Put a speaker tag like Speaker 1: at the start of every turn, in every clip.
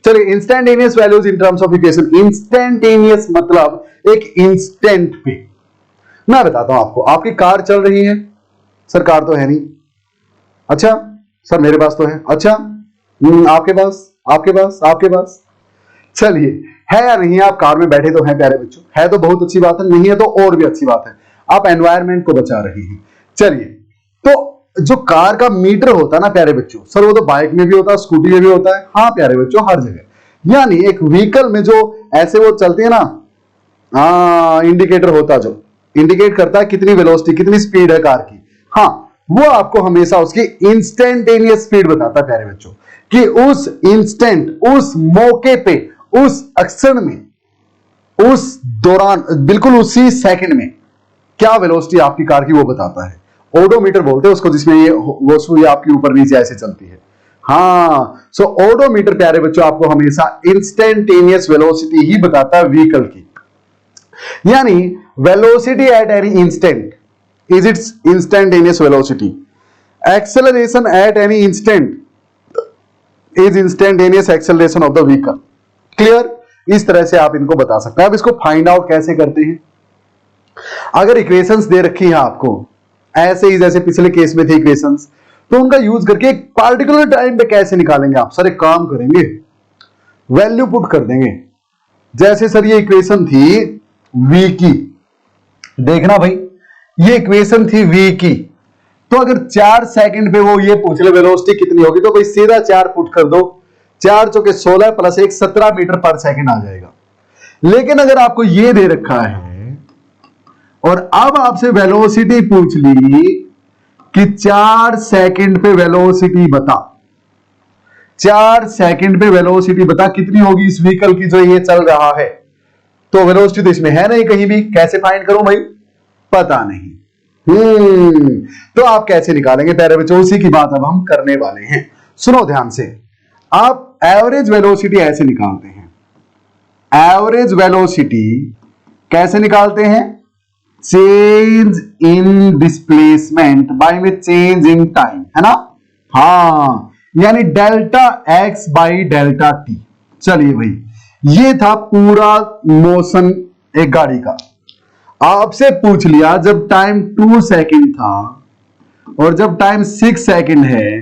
Speaker 1: चलिए, instantaneous values in terms of equation. Instantaneous मतलब एक इंस्टेंट पे। मैं बताता हूं आपको, आपकी कार चल रही है सर, कार तो है नहीं। अच्छा सर मेरे पास तो है। अच्छा आपके पास, आपके पास, आपके पास। चलिए, है या नहीं, आप कार में बैठे तो हैं प्यारे बच्चों, है तो बहुत अच्छी बात है, नहीं है तो और भी अच्छी बात है, आप एनवायरमेंट को बचा रही हैं। चलिए, तो जो कार का मीटर होता है ना प्यारे बच्चों, सर वो तो बाइक में भी होता है, स्कूटी में भी होता है। हाँ प्यारे बच्चों, हर जगह। यानी एक व्हीकल में जो ऐसे वो चलती है ना, इंडिकेटर होता जो इंडिकेट करता है कितनी वेलोसिटी, कितनी स्पीड है कार की। हाँ, वो आपको हमेशा उसकी इंस्टेंटेनियस स्पीड बताता है प्यारे बच्चों, कि उस इंस्टेंट, उस मौके पे, उस क्षण में, उस दौरान, बिल्कुल उसी सेकंड में क्या वेलोसिटी आपकी कार की वो बताता है। ओडोमीटर बोलते हैं उसको, जिसमें ये वो सुई आपकी ऊपर नीचे ऐसे चलती है। हाँ, सो ओडोमीटर प्यारे बच्चों आपको हमेशा इंस्टेंटेनियस वेलोसिटी ही बताता है व्हीकल की। यानी velocity at any instant is it's instantaneous velocity. Acceleration at any instant is instantaneous acceleration of the vehicle. Clear? इस तरह से आप इनको बता सकते हैं। अब इसको फाइंड आउट कैसे करते हैं? अगर इक्वेशंस दे रखी है आपको ऐसे ही जैसे पिछले केस में थे इक्वेशंस, तो उनका यूज करके एक पार्टिकुलर टाइम पे कैसे निकालेंगे आप? सर एक काम करेंगे, वैल्यू पुट कर देंगे। जैसे सर ये इक्वेशन थी v की, देखना भाई, ये इक्वेशन थी v की, तो अगर 4 सेकंड पे वो ये पूछ ले वेलोसिटी कितनी होगी, तो भाई सीधा 4 पुट कर दो, 4 चौके 16 प्लस 1 17 मीटर पर सेकंड आ जाएगा। लेकिन अगर आपको ये दे रखा है और अब आपसे वेलोसिटी पूछ ली कि 4 सेकंड पे वेलोसिटी बता, 4 सेकंड पे वेलोसिटी बता कितनी होगी इस व्हीकल की जो ये चल रहा है, तो वेलोसिटी तो इसमें है नहीं कहीं भी, कैसे फाइंड करूं भाई? पता नहीं। तो आप कैसे निकालेंगे प्यारे बच्चों? उसी की बात अब हम करने वाले हैं। सुनो ध्यान से, आप एवरेज वेलोसिटी ऐसे निकालते हैं। एवरेज वेलोसिटी कैसे निकालते हैं? चेंज इन डिस्प्लेसमेंट बाय में चेंज इन टाइम, है ना? हाँ, यानी delta x by delta T. चलिए भाई, ये था पूरा मोशन एक गाड़ी का। आपसे पूछ लिया जब टाइम 2 सेकंड था और जब टाइम 6 सेकंड है,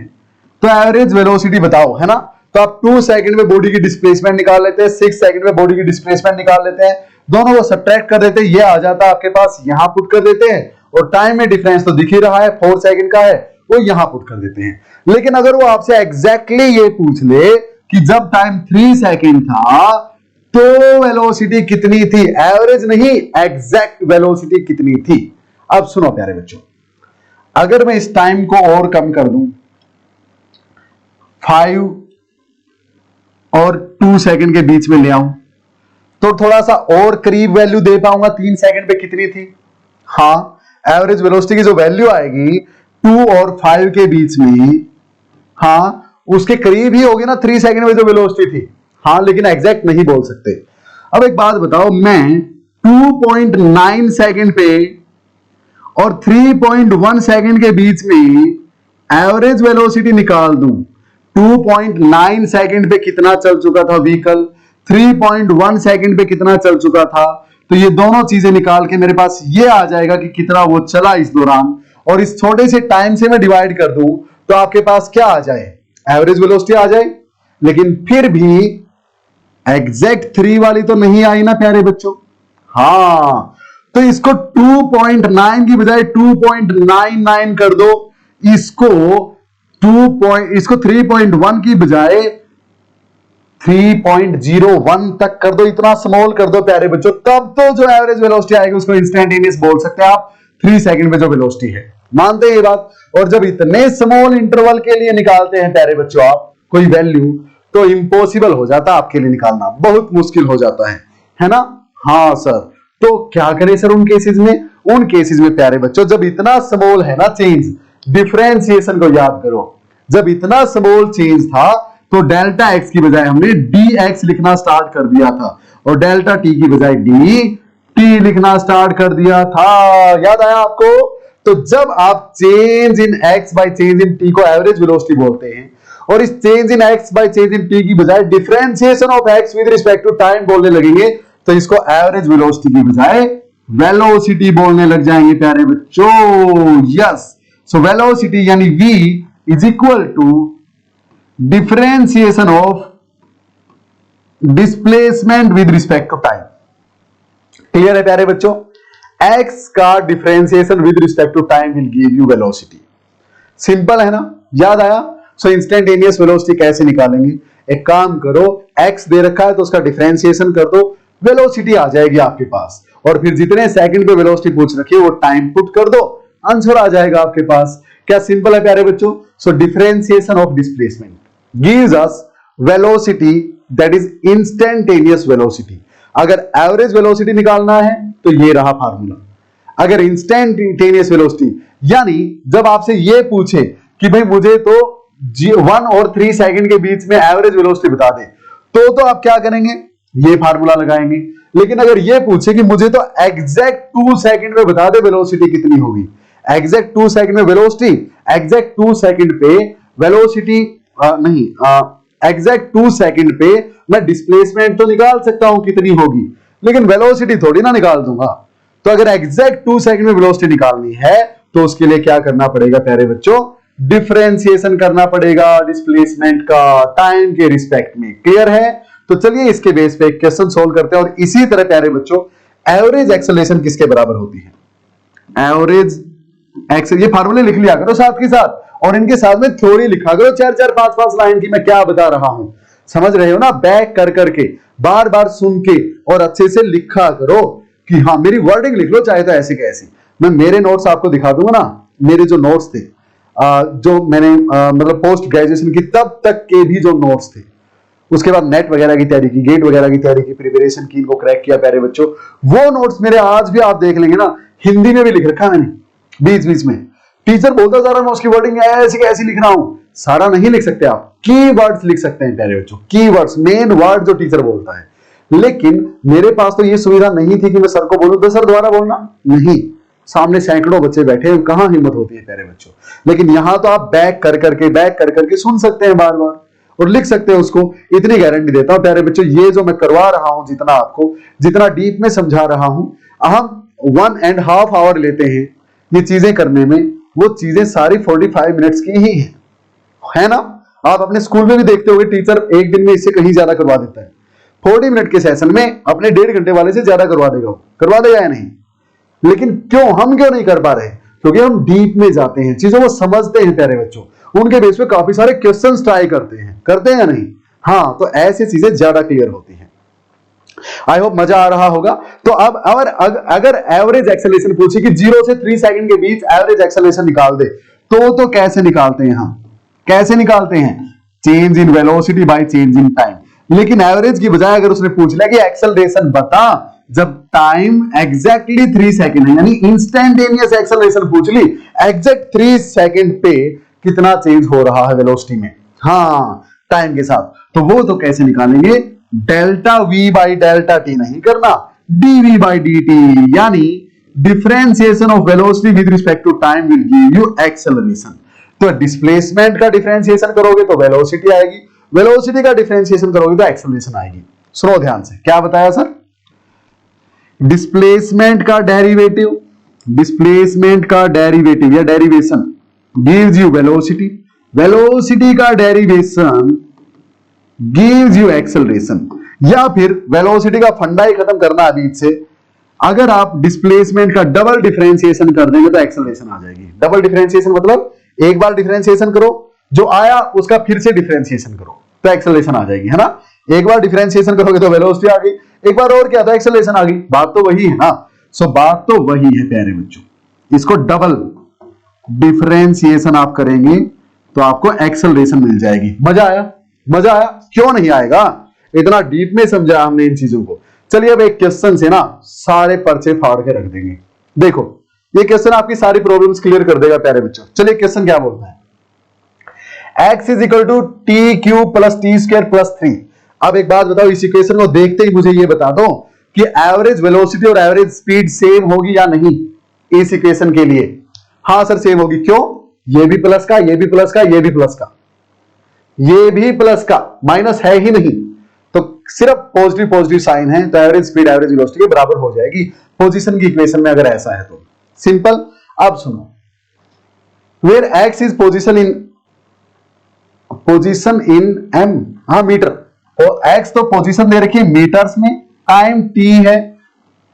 Speaker 1: तो एवरेज वेलोसिटी बताओ, है ना? तो आप 2 सेकंड में बॉडी की डिस्प्लेसमेंट निकाल लेते हैं, 6 सेकंड में बॉडी की डिस्प्लेसमेंट निकाल लेते हैं, दोनों को सब्ट्रैक्ट कर देते हैं, ये आ जाता है आपके पास, यहां पुट कर देते हैं, और टाइम में डिफरेंस तो दिख ही रहा है, 4 सेकंड का है, वो यहां पुट कर देते हैं। लेकिन अगर वो आपसे एग्जैक्टली ये पूछ ले कि जब टाइम 3 सेकंड था तो वेलोसिटी कितनी थी, एवरेज नहीं, एग्जैक्ट वेलोसिटी कितनी थी। अब सुनो प्यारे बच्चों, अगर मैं इस टाइम को और कम कर दूं, 5 और 2 सेकंड के बीच में ले आऊं, तो थोड़ा सा और करीब वैल्यू दे पाऊंगा 3 सेकंड पे कितनी थी। हाँ, एवरेज वेलोसिटी की जो वैल्यू आएगी 2 और 5 के बीच में, हाँ उसके करीब ही होगी ना 3 सेकंड में जो वेलोसिटी थी। हाँ, लेकिन एग्जैक्ट नहीं बोल सकते। अब एक बात बताओ, मैं 2.9 सेकंड पे और 3.1 सेकंड के बीच में एवरेज वेलोसिटी निकाल दूं, 2.9 सेकंड पे कितना चल चुका था व्हीकल, 3.1 सेकंड पे कितना चल चुका था, तो ये दोनों चीजें निकाल के मेरे पास ये आ जाएगा कि कितना वो चला इस दौरान, और इस छोटे से टाइम से मैं डिवाइड कर दूं तो आपके पास क्या आ जाए? एवरेज वेलोसिटी आ जाए। लेकिन फिर भी एग्जैक्ट 3 वाली तो नहीं आई ना प्यारे बच्चों। हाँ, तो इसको 2.9 की बजाय 2.99 कर दो, इसको 3.1 की बजाय 3.01 तक कर दो, इतना स्मॉल कर दो प्यारे बच्चों, तब तो जो एवरेज वेलोसिटी आएगी उसको इंस्टेंटेनियस बोल सकते हैं आप। 3 सेकंड में जो वेलोसिटी है, मानते हैं ये बात? और जब इतने स्मॉल इंटरवल के लिए निकालते हैं प्यारे बच्चों आप कोई वैल्यू, तो इंपॉसिबल हो जाता है आपके लिए निकालना, बहुत मुश्किल हो जाता है ना? हाँ सर, तो क्या करें सर उन केसेस में? उन केसेस में प्यारे बच्चों, जब इतना स्मॉल है ना चेंज, डिफरेंशिएशन को याद करो, जब इतना स्मॉल चेंज था तो डेल्टा एक्स की बजाय हमने डी एक्स लिखना स्टार्ट कर दिया था, और डेल्टा टी की बजाय डी टी लिखना स्टार्ट कर दिया था। याद आया आपको? तो जब आप change in x by change in t को एवरेज वेलोसिटी बोलते हैं, और इस change in x by change in t की बजाय differentiation of x with respect to time बोलने लगेंगे, तो इसको एवरेज वेलोसिटी की बजाय वेलोसिटी बोलने लग जाएंगे प्यारे बच्चों। यस, सो वेलोसिटी यानी v is equal to differentiation of displacement with respect to time. Clear है प्यारे बच्चों? x का differentiation with respect to time will give you velocity. Simple है ना, याद आया? सो इंस्टेंटेनियस वेलोसिटी कैसे निकालेंगे? एक काम करो, x दे रखा है तो उसका डिफरेंशिएशन कर दो, वेलोसिटी आ जाएगी आपके पास, और फिर जितने सेकंड पे वेलोसिटी पूछ रखी है वो टाइम पुट कर दो, आंसर आ जाएगा आपके पास। क्या सिंपल है प्यारे बच्चों? So differentiation of displacement gives us velocity that is instantaneous velocity. अगर एवरेज वेलोसिटी निकालना है तो ये रहा फार्मूला। अगर इंस्टेंटेनियस वेलोसिटी यानी जब आपसे ये पूछे कि भाई मुझे तो 1 और 3 सेकंड के बीच में एवरेज वेलोसिटी बता दे, तो आप क्या करेंगे? ये फार्मूला लगाएंगे। लेकिन अगर ये पूछे कि मुझे तो एग्जैक्ट 2 सेकंड में बता दे वेलोसिटी कितनी होगी, एग्जैक्ट 2 सेकंड में वेलोसिटी, एग्जैक्ट 2 सेकंड पे वेलोसिटी नहीं, एग्जैक्ट 2 सेकंड पे मैं डिस्प्लेसमेंट तो निकाल सकता हूं कितनी होगी, लेकिन वेलोसिटी थोड़ी ना निकाल दूंगा। तो अगर एग्जैक्ट 2 सेकंड में वेलोसिटी निकालनी है तो उसके लिए क्या करना पड़ेगा प्यारे बच्चों? डिफरेंशिएशन करना पड़ेगा डिस्प्लेसमेंट का टाइम के रिस्पेक्ट में। क्लियर है? तो चलिए इसके बेस पे एक क्वेश्चन सोल्व करते हैं। और इसी तरह प्यारे बच्चों एवरेज एक्सेलरेशन किसके बराबर होती है? एवरेज एक्सेल, ये फार्मूले लिख लिया करो साथ के साथ, और इनके साथ में थ्योरी लिखा करो 4-4 5-5 लाइन की मैं क्या बता रहा हूं। समझ रहे हो ना? बैक कर करके बार बार सुन के और अच्छे से लिखा करो कि हाँ मेरी वर्डिंग लिख लो, चाहे तो ऐसी कैसी। मैं मेरे नोट्स आपको दिखा दूंगा ना, मेरे जो नोट्स थे जो मैंने मतलब पोस्ट ग्रेजुएशन की तब तक के भी जो नोट्स थे, उसके बाद नेट वगैरह की तैयारी की, गेट वगैरह की तैयारी की, प्रिपरेशन की, इनको क्रैक किया प्यारे बच्चों, वो नोट्स मेरे आज भी आप देख लेंगे ना, हिंदी में भी लिख रखा है मैंने बीच बीच में। टीचर बोलता जा रहा है उसकी वर्डिंग ऐसी कैसी लिख रहा हूं, सारा नहीं लिख सकते आप, कीवर्ड्स लिख सकते हैं प्यारे बच्चों, कीवर्ड्स, मेन वर्ड जो टीचर बोलता है। लेकिन मेरे पास तो ये सुविधा नहीं थी कि मैं सर को बोलूं तो सर दोबारा बोलना नहीं, सामने सैकड़ों बच्चे बैठे हैं, कहां हिम्मत होती है प्यारे बच्चों। लेकिन यहां तो आप बैक कर करके सुन सकते हैं बार बार और लिख सकते हैं उसको। इतनी गारंटी देता हूं प्यारे बच्चों, ये जो मैं करवा रहा हूं, जितना आपको, जितना डीप में समझा रहा हूं, हम 1.5 आवर लेते हैं ये चीजें करने में, वो चीजें सारी 45 मिनट्स की ही है ना? आप अपने स्कूल में भी देखते होंगे टीचर एक दिन में इससे कहीं ज्यादा करवा देता है, 40 मिनट के सेशन में अपने 1.5 घंटे वाले से ज्यादा करवा देगा, करवा देगा या नहीं? लेकिन हम क्यों नहीं कर पा रहे? क्योंकि हम डीप में जाते हैं, चीजों को समझते हैं प्यारे बच्चों, उनके बेस पे काफी सारे क्वेश्चंस ट्राई करते हैं या नहीं? हाँ, तो ऐसी चीजें ज्यादा क्लियर होती हैं। आई होप मजा आ रहा होगा। तो अब अगर एवरेज एक्सेलरेशन पूछे कि 0 से 3 सेकंड के बीच एवरेज एक्सेलरेशन निकाल दे, तो कैसे निकालते हैं हम? कैसे निकालते हैं? Change in velocity bye change in time. लेकिन एवरेज की बजाय अगर उसने पूछ लिया कि एक्सेलरेशन बता, जब टाइम एग्जैक्टली 3 सेकंड है, यानी इंस्टेंटेनियस एक्सेलरेशन पूछ ली, एग्जैक्ट 3 सेकंड पे कितना चेंज हो रहा है वेलोसिटी में, हाँ टाइम के साथ, तो वो तो कैसे निकालेंगे? Delta v by delta t नहीं करना, डीवी बाई डी टी, यानी differentiation of velocity with respect to time will give you acceleration. तो डिस्प्लेसमेंट का डिफरेंशिएशन करोगे तो वेलोसिटी आएगी, वेलोसिटी का डिफरेंशिएशन करोगे तो एक्सेलरेशन आएगी। सुनो ध्यान से, क्या बताया सर? डिस्प्लेसमेंट का डेरिवेटिव, डिस्प्लेसमेंट का डेरिवेटिव या derivation gives you velocity, velocity का डेरिवेशन गिव्स यू एक्सेलरेशन। या फिर वेलोसिटी का फंडा ही खत्म करना अभी से, अगर आप डिस्प्लेसमेंट का डबल डिफरेंशिएशन कर देंगे तो एक्सेलरेशन आ जाएगी। डबल डिफरेंशिएशन मतलब एक बार डिफरेंशिएशन करो, जो आया उसका फिर से डिफरेंशिएशन करो तो एक्सेलरेशन आ जाएगी, है ना? एक बार डिफरेंशिएशन करोगे तो वेलोसिटी आ गई, एक बार और क्या था? एक्सेलरेशन आ गई। बात तो वही है ना? सो बात तो वही है प्यारे बच्चों, इसको डबल डिफरेंशिएशन आप करेंगे तो आपको एक्सेलरेशन मिल जाएगी। मजा आया? मजा आया? क्यों नहीं आएगा? इतना डीप में समझा हमने इन चीजों को। चलिए अब एक क्वेश्चन से ना सारे पर्चे फाड़ के रख देंगे। देखो ये क्वेश्चन आपकी सारी प्रॉब्लम्स क्लियर कर देगा प्यारे बच्चों। चलिए क्वेश्चन क्या बोलता है? x is equal to t cube plus t square plus 3। अब एक बात बताओ, इस इक्वेशन को देखते ही मुझे ये बता दो कि एवरेज वेलोसिटी और एवरेज स्पीड सेम होगी या नहीं इस इक्वेशन के लिए। हाँ सर सेम होगी। क्यों? ये भी प्लस का, ये भी प्लस का, ये भी प्लस का। ये भी प्लस का, माइनस है ही नहीं, तो सिर्फ पॉजिटिव पॉजिटिव साइन है, तो एवरेज स्पीड एवरेज वेलोसिटी के बराबर हो जाएगी पोजीशन की इक्वेशन में, अगर ऐसा है तो सिंपल। अब सुनो, where x is position in m, हाँ मीटर, और एक्स तो पोजीशन दे रखी है मीटर्स में, टाइम टी है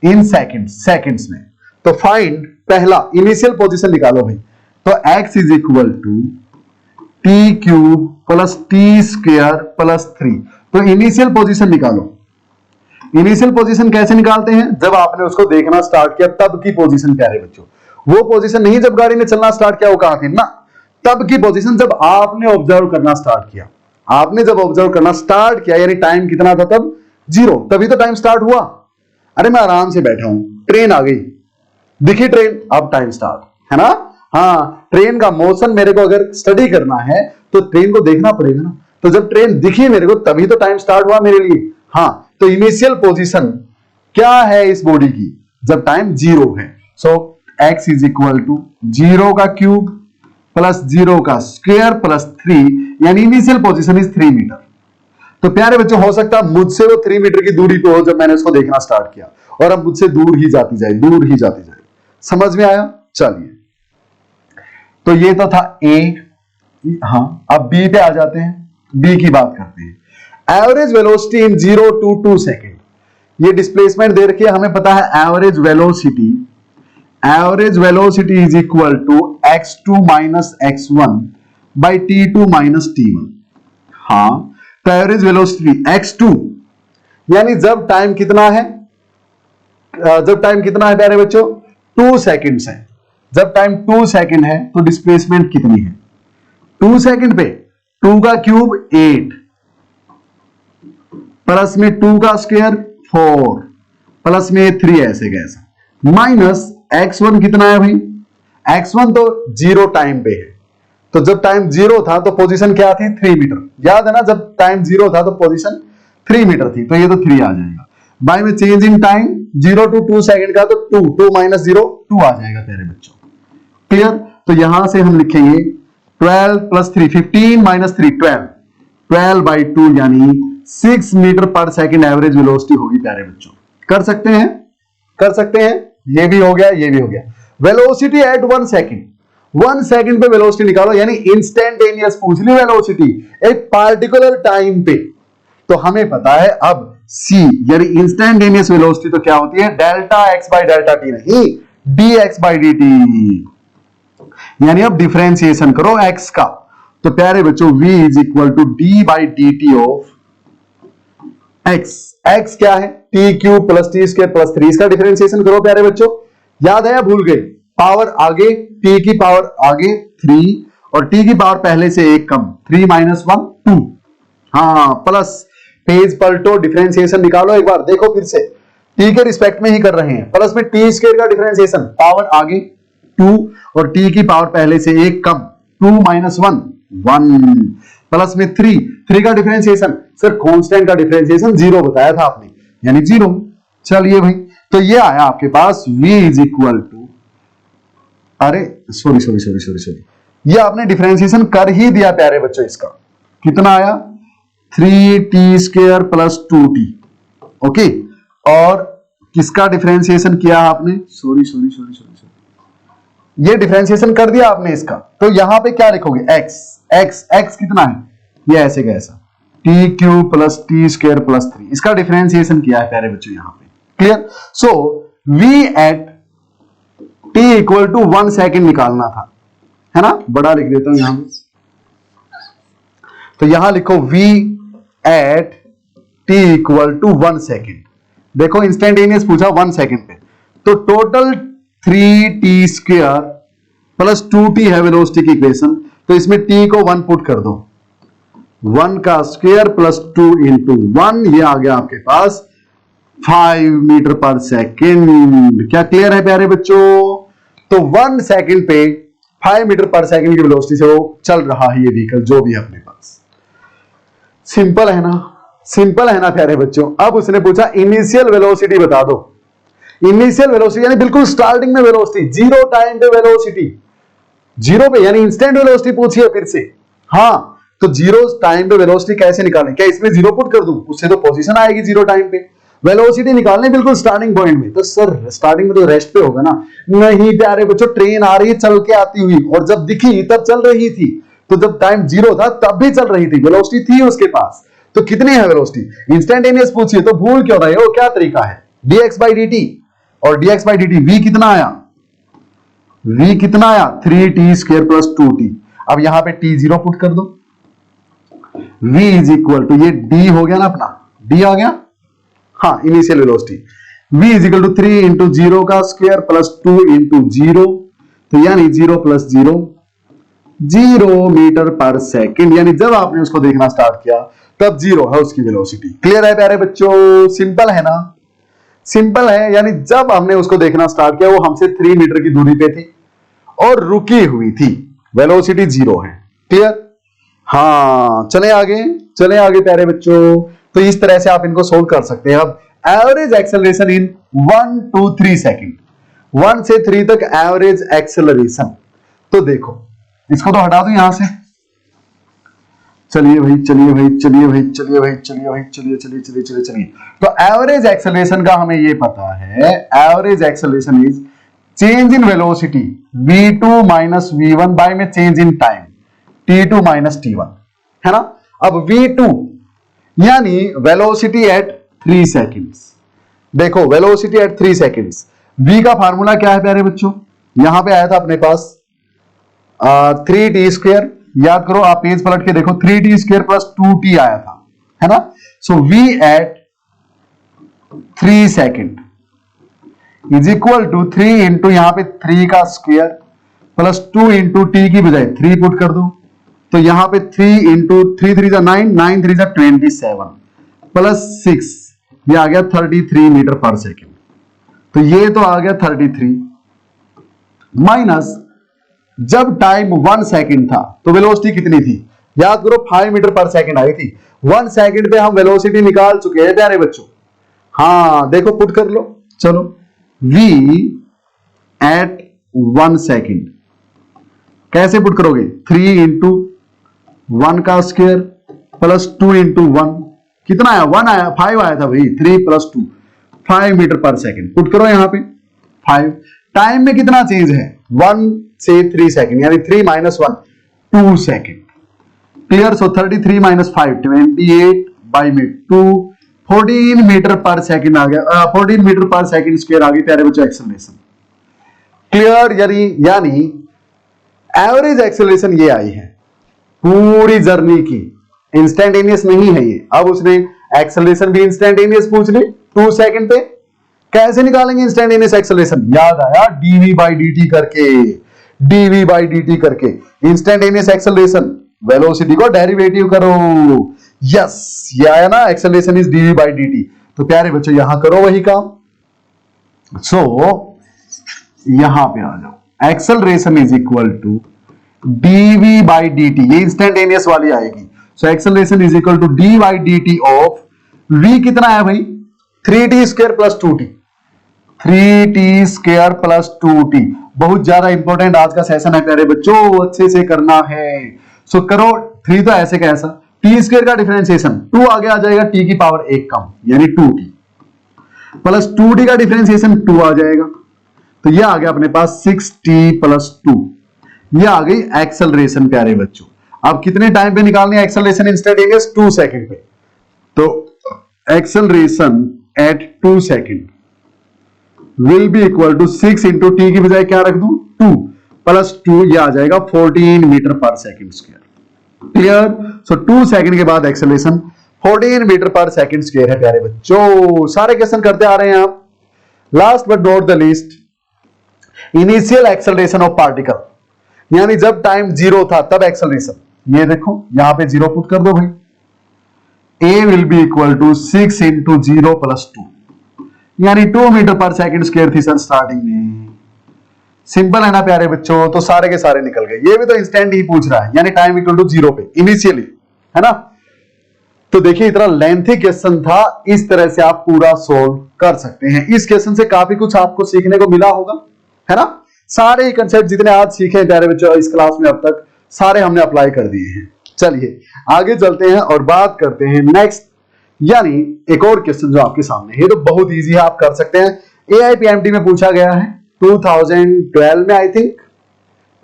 Speaker 1: इन सेकंड्स में। तो फाइंड पहला इनिशियल पोजीशन निकालो भाई, तो x is equal to t cube plus t square plus 3। तो इनिशियल पोजीशन निकालो। इनिशियल पोजीशन कैसे निकालते हैं, जब आपने उसको देखना स्टार्ट किया तब की पोजीशन प्यारे बच्चों, वो पोजीशन नहीं जब गाड़ी ने चलना स्टार्ट किया, वो कहां थी ना, तब की पोजीशन जब आपने ऑब्जर्व करना स्टार्ट किया। आपने जब ऑब्जर्व करना स्टार्ट किया यानी टाइम कितना था तब 0, तभी तो टाइम स्टार्ट हुआ। अरे मैं आराम से बैठा हूं, ट्रेन आ गई, दिखी ट्रेन, अब टाइम स्टार्ट है ना। हाँ, ट्रेन का मोशन मेरे को अगर स्टडी करना है तो ट्रेन को देखना पड़ेगा ना, तो जब ट्रेन दिखी मेरे को तभी तो टाइम स्टार्ट हुआ मेरे लिए। हाँ, तो इनिशियल पोजीशन क्या है इस बॉडी की, जब टाइम 0 है। सो x इज इक्वल टू 0 का क्यूब प्लस 0 का स्क्वायर प्लस 3, यानी इनिशियल पोजीशन इज 3 मीटर। तो प्यारे बच्चों, हो सकता है मुझसे वो 3 मीटर की दूरी पे हो जब मैंने उसको देखना स्टार्ट किया, और अब मुझसे दूर ही जाती जाए, दूर ही जाती जाए। समझ में आया? चलिए, तो ये तो था A। हाँ, अब B पे आ जाते हैं, B की बात करते हैं। Average velocity in 0 to 2 second. ये डिस्प्लेसमेंट दे रखी है, हमें पता है average velocity is equal to x2 minus x1 by t2 minus t1। हाँ, तो एवरेज वेलोसिटी x2 यानी जब टाइम कितना है, प्यारे बच्चों 2 सेकेंड्स है। जब टाइम 2 सेकेंड है तो डिस्प्लेसमेंट कितनी है, 2 सेकेंड पे 2 का क्यूब 8 प्लस में 2 का स्क्वायर 4 प्लस में 3 ऐसे कैसा माइनस x1 कितना है भाई, x1 तो 0 टाइम पे है, तो जब टाइम 0 था तो पोजीशन क्या थी 3 मीटर। याद है ना, जब टाइम 0 था तो पोजीशन 3 मीटर थी, तो ये तो 3 आ जाएगा। बाय में change in time 0 to 2 second का, तो 2 माइनस 0 2 आ जाएगा प्यारे बच्चों। क्लियर? तो यहां से हम लिखेंगे 12 प्लस 3 15 माइनस 3 12 बाई 2 यानी 6 मीटर पर सेकेंड एवरेज वेलोसिटी होगी प्यारे बच्चों। कर सकते हैं, ये भी हो गया, ये भी हो गया। वेलोसिटी एट 1 सेकेंड, 1 सेकेंड पे वेलोसिटी निकालो, यानी इंस्टेंटेनियस पूछ ली वेलोसिटी एक पार्टिकुलर टाइम पे। तो हमें पता है अब C यानी इंस्टेंटेनियस वेलोसिटी तो क्या होती है, delta x by delta t, नहीं dx बाई dt। यानी अब डिफरेंशिएशन करो x का, तो प्यारे बच्चों v is equal to d by dt of x क्या है, t cube plus t square plus 3। इसका डिफरेंशिएशन करो प्यारे बच्चों, याद है या भूल गए, पावर आगे, t की पावर आगे 3 और t की पावर पहले से 1 कम, 3 माइनस 1 2। हाँ, प्लस पेज पलटो, डिफरेंशिएशन निकालो एक बार, देखो फिर से, t के रिस्पेक्ट में ही कर रहे हैं। प्लस में टी स्क्वायर का डिफरेंशिएशन, पावर आगे 2 और t की पावर पहले से 1 कम, 2 माइनस 1 1 प्लस में 3 का डिफरेंशिएशन, सर कांस्टेंट का डिफरेंशिएशन 0 बताया था आपने, यानी 0। चलिए भाई, तो ये आया आपके पास v इज इक्वल टू, अरे सॉरी, ये आपने डिफरेंशिएशन कर ही दिया प्यारे बच्चों। इसका कितना आया, 3t square plus 2t। Okay, और किसका डिफरेंशिएशन किया आपने, सॉरी, ये डिफरेंशिएशन कर दिया आपने इसका, तो यहां पे क्या लिखोगे, x कितना है, ये ऐसे कैसा, t cube plus t square plus 3। इसका डिफरेंशिएशन किया है प्यारे बच्चों यहां पे। Clear? So v at t equal to 1 second निकालना था, है ना, बड़ा लिख देता हूं यहां पे, तो यहां लिखो v at t equal to 1 second. देखो इंस्टेंटेनियस पूछा 1 सेकेंड पे, तो total 3t square plus 2t है वेलोसिटी की इक्वेशन, तो इसमें t को 1 पुट कर दो, 1 का स्क्वायर प्लस 2 इंटू 1, ये आ गया आपके पास 5 मीटर पर सेकेंड। क्या क्लियर है प्यारे बच्चों? तो 1 सेकेंड पे 5 मीटर पर सेकेंड की वेलोसिटी से वो चल रहा है ये व्हीकल, जो भी है अपने पास। सिंपल है ना प्यारे बच्चों। अब उसने पूछा इनिशियल वेलोसिटी बता दो। इनिशियल वेलोसिटी यानी बिल्कुल स्टार्टिंग में वेलोसिटी, 0 टाइम पे वेलोसिटी, 0 पे यानी इंस्टेंट वेलोसिटी पूछी है फिर से। हाँ, तो जीरो टाइम पे वेलोसिटी कैसे निकालें? क्या इसमें जीरो पुट कर दूं? उससे तो पोजीशन आएगी जीरो टाइम पे। वेलोसिटी निकालने बिल्कुल स्टार्टिंग पॉइंट में, तो सर स्टार्टिंग में तो रेस्ट पे होगा ना? नहीं प्यारे बच्चों, ट्रेन आ रही है चल के आती हुई, और जब दिखी तब चल रही थी। तो जब टाइम जीरो था तब भी चल रही थी, वेलोसिटी थी उसके पास। तो कितनी है वेलोसिटी? इंस्टेंटेनियस पूछिए तो भूल क्यों रहे हो? क्या तरीका है? dx by dt, और dx by dt v कितना आया? v कितना आया? 3t square plus 2t। अब यहां पे t जीरो पुट कर दो, v इज इक्वल टू, ये d हो गया ना अपना, d आ गया, हाँ initial velocity, v is equal to 3 into zero का स्क्वायर प्लस 2 इंटू जीरो, तो यानी 0 प्लस 0 0 मीटर पर सेकंड। यानी जब आपने उसको देखना स्टार्ट किया तब जीरो है उसकी वेलोसिटी। क्लियर है प्यारे बच्चों? सिंपल है ना? सिंपल है। यानी जब हमने उसको देखना स्टार्ट किया वो हमसे 3 मीटर की दूरी पे थी और रुकी हुई थी, वेलोसिटी जीरो है। क्लियर? हाँ, चले आगे प्यारे बच्चों। तो इस तरह से आप इनको सोल्व कर सकते हैं। अब average acceleration in 1 to 3 second, 1 से 3 तक एवरेज एक्सेलरेशन। तो देखो इसको तो हटा दो यहां से। चलिए तो एवरेज एक्सेलरेशन का हमें ये पता है, average acceleration is change in velocity v2 minus v1 by में change in time t2 minus t1, है ना? अब v2 यानी वेलोसिटी एट 3 सेकंड्स। देखो वेलोसिटी एट 3 सेकंड्स, v का फार्मूला क्या है प्यारे बच्चों? यहां पे आया था अपने पास 3t स्क्वायर, याद करो, आप पेज पलट के देखो, 3t स्क्वायर प्लस 2t आया था, है ना? So v at 3 second is equal to 3 into यहां पे 3 का स्क्वायर प्लस 2 इंटू टी की बजाय 3 पुट कर दो, तो यहां पे 3 इंटू 3 3 9 9 3 27 प्लस 6, ये आ गया 33 मीटर पर सेकंड। तो ये तो आ गया 33 माइनस, जब टाइम 1 सेकंड था तो वेलोसिटी कितनी थी? याद करो 5 मीटर पर सेकंड आई थी। 1 सेकंड पे हम वेलोसिटी निकाल चुके हैं प्यारे बच्चों। हाँ देखो पुट कर लो, चलो v एट 1 सेकंड कैसे पुट करोगे? 3 इंटू 1 का स्क्वायर प्लस 2 इंटू 1, कितना आया? 1 आया, 5 आया था भाई, 3 प्लस 2 5 मीटर पर सेकंड। पुट करो यहां पे 5। टाइम में कितना चेंज है? 1 से 3 सेकंड, यानी 3 minus 1 2 second. Clear? So 33 minus 5 28 by में 2 14 मीटर पर सेकंड आ गया, 14 मीटर पर सेकंड स्क्वायर आ गई प्यारे बच्चों एक्सेलरेशन। क्लियर? यानी एवरेज एक्सेलरेशन ये आई है पूरी जर्नी की, इंस्टेंटेनियस नहीं है ये। अब उसने एक्सेलरेशन भी इंस्टेंटेनियस पूछ ली 2 सेकंड पे। कैसे निकालेंगे इंस्टेंटेनियस एक्सेलरेशन? याद आया, dv by dt करके, dv by dt करके इंस्टेंटेनियस एक्सेलरेशन, वेलोसिटी को डेरिवेटिव करो। यस, ये आया ना, acceleration is dv by dt। तो प्यारे बच्चों यहां करो वही काम। सो यहां पे आ जाओ, acceleration is equal to dv by dt, ये इंस्टेंटेनियस वाली आएगी। So acceleration is equal to d by dt of v कितना है भाई? 3t square plus 2t, 3t square plus 2t। बहुत ज्यादा इंपॉर्टेंट आज का सेशन है प्यारे बच्चों, अच्छे से करना है। सो करो 3 तो ऐसे कैसा, t स्क्वायर का डिफरेंशिएशन 2 आगे आ जाएगा, t की पावर 1 कम यानी 2t, प्लस 2t का डिफरेंशिएशन 2 आ जाएगा, तो ये आ गया अपने पास 6t प्लस 2। ये आ गई एक्सेलरेशन प्यारे बच्चों। अब कितने टाइम पे निकालनी है एक्सेलरेशन इंस्टेंटेनियस? 2 सेकंड पे। तो acceleration at 2 second will be equal to 6 into t की बजाय क्या रख दूं? 2 प्लस 2, ये आ जाएगा 14 मीटर पर सेकंड स्क्वायर। क्लियर? सो 2 सेकंड के बाद एक्सेलरेशन 14 मीटर पर सेकंड स्क्वायर है प्यारे बच्चों। सारे क्वेश्चन करते आ रहे हैं आप। Last but not the least, initial acceleration of particle, यानी जब टाइम 0 था तब एक्सेलरेशन। ये देखो यहां पे 0 पुट कर दो भाई, a will be equal to 6 into 0 plus 2, यानी 2 मीटर पर सेकंड स्क्वायर थी सर स्टार्टिंग में। सिंपल है ना प्यारे बच्चों? तो सारे के सारे निकल गए। ये भी तो इंस्टेंट ही पूछ रहा है, यानी टाइम इक्वल टू 0 पे इनिशियली, है ना? तो देखिए इतना लेंथी क्वेश्चन था, इस तरह से आप पूरा सोल्व कर सकते हैं। इस क्वेश्चन से काफी कुछ आपको सीखने को मिला होगा, है ना? सारे कंसेप्ट जितने आज सीखे प्यारे बच्चों इस क्लास में अब तक, सारे हमने अप्लाई कर दिए हैं। चलिए आगे चलते हैं और बात करते हैं नेक्स्ट, यानी एक और क्वेश्चन जो आपके सामने है, तो बहुत इजी है, आप कर सकते हैं। AIPMT में पूछा गया है 2012 में, आई थिंक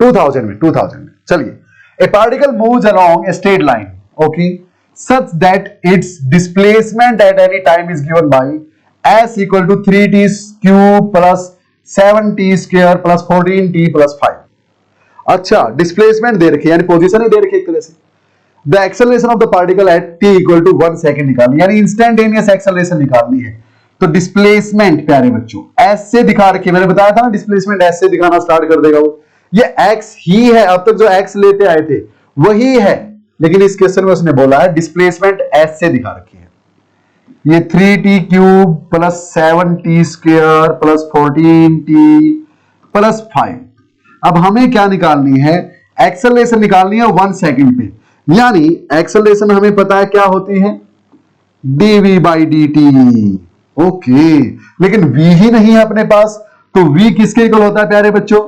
Speaker 1: 2000 में। चलिए, a particle moves along a straight line, okay, such that its displacement at any time is given by s equal to 3t cube plus 7t square plus 14t plus 5। अच्छा, displacement दे रखी है, यानी position ही दे रखी है एक तरह से। The acceleration of the particle at t equal to 1 second निकालनी, यानी इंस्टेंटेनियस एक्सेलरेशन निकालनी है। तो डिस्प्लेसमेंट प्यारे बच्चों s से दिखा रखी है, मैंने बताया था ना डिस्प्लेसमेंट s से दिखाना स्टार्ट कर देगा वो। ये x ही है, अब तक जो x लेते आए थे वही है, लेकिन इस क्वेश्चन में उसने बोला है डिस्प्लेसमेंट s से दिखा रखी है। ये 3t cube plus 7t square plus 14t plus 5। अब हमें क्या निकालनी है, एक्सेलरेशन निकालनी है 1 सेकंड पे, यानी एक्सेलरेशन हमें पता है क्या होती है, dv बाई dt। ओके, लेकिन v ही नहीं है अपने पास, तो v किसके इक्वल होता है प्यारे बच्चों,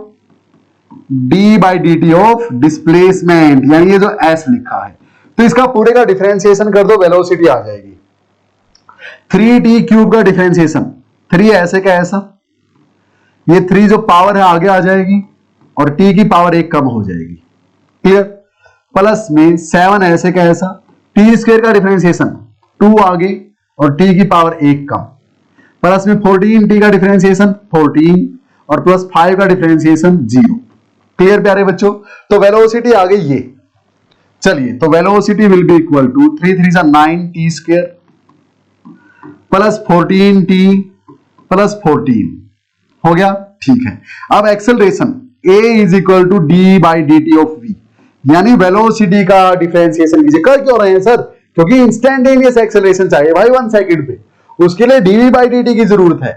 Speaker 1: d by dt of displacement, यानी ये जो s लिखा है। तो इसका पूरे का डिफरेंशिएशन कर दो, वेलोसिटी आ जाएगी। 3t क्यूब का डिफरेंशिएशन, 3 ऐसे का ऐसा, ये 3 जो पावर है आगे आ जाएगी और t की पावर 1 कम हो जाएगी, क्लियर। प्लस में 7 ऐसे का ऐसा, t स्क्वायर का डिफरेंशिएशन 2 आगे और t की पावर 1 कम, प्लस में 14t का डिफरेंशिएशन 14 और प्लस 5 का डिफरेंशिएशन 0। क्लियर प्यारे बच्चों, तो वेलोसिटी आ गई ये। चलिए, तो velocity will be equal to 3 3 जा 9t square plus 14t plus 14 हो गया, ठीक है। अब acceleration a is equal to d by dt of v, यानी वेलोसिटी का डिफरेंशिएशन कीजिए। कर क्यों रहे हैं सर, क्योंकि इंस्टेंटेनियस एक्सेलरेशन चाहिए भाई 1 सेकंड पे, उसके लिए dv बाई dt की जरूरत है,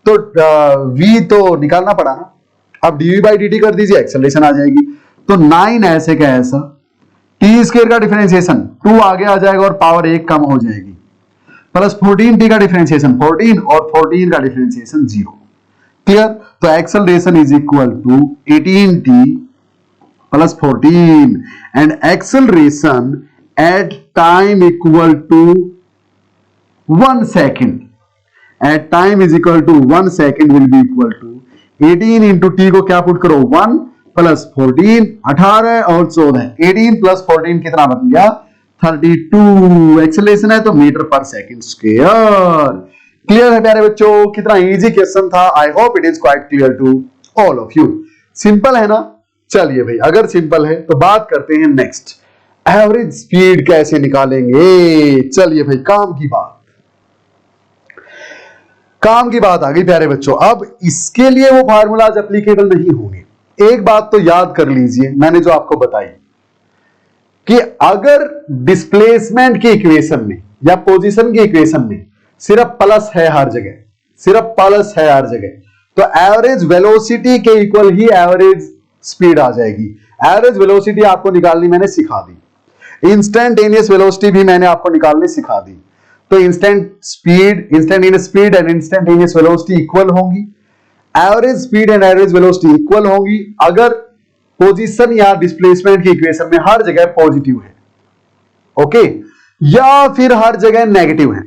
Speaker 1: तो v तो निकालना पड़ा ना। अब dv बाई dt कर दीजिए, एक्सेलरेशन आ जाएगी। तो 9 ऐसे का ऐसा, t स्क्वायर का डिफरेंशिएशन 2 आगे आ जाएगा और पावर 1 कम हो जाएगी, प्लस 14t का डिफरेंशिएशन 14 और 14 का डिफरेंशिएशन 0। क्लियर, तो acceleration is equal to 18t plus 14 and acceleration at time equal to 1 second, at time is equal to 1 second will be equal to 18 into t को क्या put करो 1 plus 14, 18 और 14, 18 plus 14 कितना बन गया 32। एक्सेलरेशन है तो मीटर पर सेकेंड स्क्वायर। क्लियर है प्यारे बच्चों, कितना इजी क्वेश्चन था। I hope it is quite clear to all of you. Simple है ना। चलिए भाई, अगर सिंपल है तो बात करते हैं नेक्स्ट, एवरेज स्पीड कैसे निकालेंगे। चलिए भाई, काम की बात आ गई प्यारे बच्चों। अब इसके लिए वो फार्मूलाज एप्लीकेबल नहीं होंगे। एक बात तो याद कर लीजिए, मैंने जो आपको बताई कि अगर डिस्प्लेसमेंट की इक्वेशन में या पोजीशन की इक्वेशन में सिर्फ प्लस है हर जगह, सिर्फ प्लस है हर जगह, तो एवरेज वेलोसिटी के इक्वल ही एवरेज स्पीड आ जाएगी। एवरेज वेलोसिटी आपको निकालनी मैंने सिखा दी, इंस्टेंटेनियस वेलोसिटी भी मैंने आपको निकालनी सिखा दी। तो instantaneous speed and instantaneous velocity equal होंगी, average speed and average velocity equal होंगी अगर पोजीशन या डिस्प्लेसमेंट की इक्वेशन में हर जगह पॉजिटिव है, ओके, या फिर हर जगह नेगेटिव है,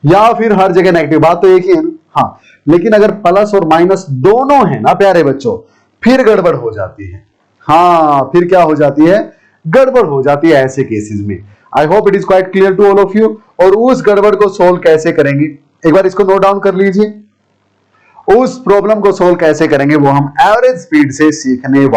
Speaker 1: या फिर हर जगह नेगेटिव। बात तो एक ही है ना। हाँ, लेकिन अगर प्लस और माइनस दोनों है ना प्यारे बच्चों, फिर गड़बड़ हो जाती है। हाँ, फिर क्या हो जाती है, गड़बड़ हो जाती है ऐसे केसेस में। I hope it is quite clear to all of you. और उस गड़बड़ को सोल्व कैसे करेंगे, एक बार इसको नोट डाउन कर लीजिए। उस प्रॉब्लम को सोल्व कैसे करेंगे वो हम एवरेज स्पीड से सीखने